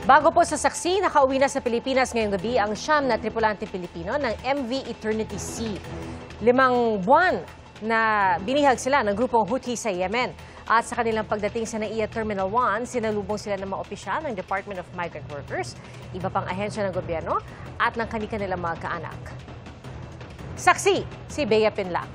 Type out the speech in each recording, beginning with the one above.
Bago po sa saksi, nakauwi na sa Pilipinas ngayong gabi ang siyam na tripulante Pilipino ng MV Eternity Sea. 5 buwan na binihag sila ng grupong Houthi sa Yemen. At sa kanilang pagdating sa NAIA Terminal 1, sinalubong sila ng mga opisyal ng Department of Migrant Workers, iba pang ahensya ng gobyerno at ng kanilang mga kaanak. Saksi, si Bea Pinlac.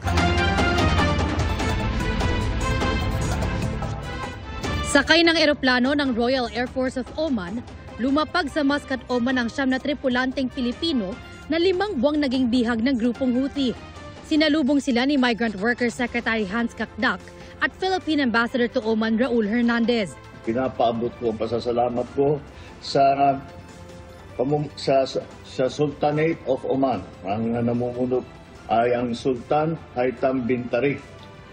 Sakay ng eroplano ng Royal Air Force of Oman, lumapag sa Muscat, Oman ang siyam na tripulanteng Pilipino na 5 buwang naging bihag ng grupong Houthi. Sinalubong sila ni Migrant Workers Secretary Hans Kakdak at Philippine Ambassador to Oman Raul Hernandez. Pinapaabot ko ang pasasalamat ko sa Sultanate of Oman. Ang namumuno ay ang Sultan Haitham bin Tarik.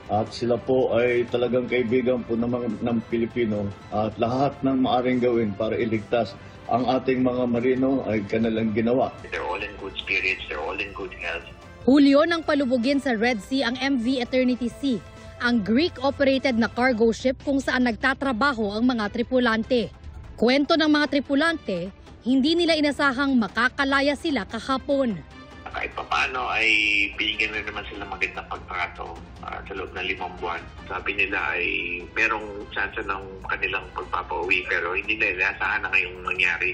At sila po ay talagang kaibigan po ng Pilipino at lahat ng maaring gawin para iligtas ang ating mga marino ay kanilang ginawa. They're all in good spirits, they're all in good health. Hulyo nang palubugin sa Red Sea ang MV Eternity Sea, ang Greek-operated na cargo ship kung saan nagtatrabaho ang mga tripulante. Kwento ng mga tripulante, hindi nila inasahang makakalaya sila kahapon. Kahit paano ay binigyan na naman sila magandang pagtrato sa loob ng 5 buwan. Sabi nila ay merong chance ng kanilang pagpapauwi pero hindi nila inaasahan na ngayong mangyari.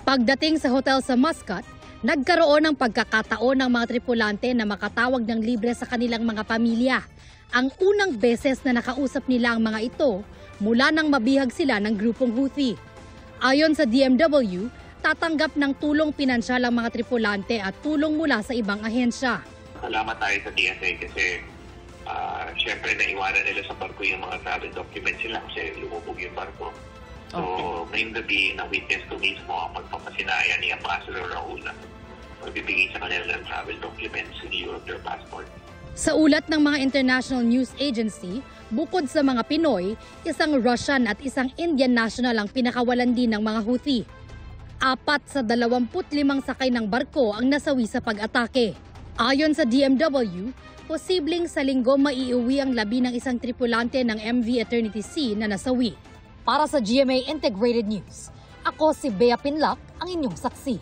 Pagdating sa hotel sa Muscat, nagkaroon ng pagkakataon ng mga tripulante na makatawag ng libre sa kanilang mga pamilya. Ang unang beses na nakausap nila ang mga ito mula nang mabihag sila ng grupong Houthi. Ayon sa DMW, tatanggap ng tulong pinansyal ang mga tripulante at tulong mula sa ibang ahensya. Salamat tayo sa TSA kasi syempre naiwanan nila sa barko yung mga travel documents nila kasi lumubog yung barko. So ngayong gabi na-witness ko mismo ang pagpapasinaya ni Ambassador Raul na magbibigay sa kanila ng travel documents in lieu of their passport. Sa ulat ng mga international news agency, bukod sa mga Pinoy, isang Russian at isang Indian national ang pinakawalan din ng mga Houthi. 4 sa 25 sakay ng barko ang nasawi sa pag-atake. Ayon sa DMW, posibleng sa linggo maiuwi ang labi ng isang tripulante ng MV Eternity Sea na nasawi. Para sa GMA Integrated News, ako si Bea Pinlac, ang inyong saksi.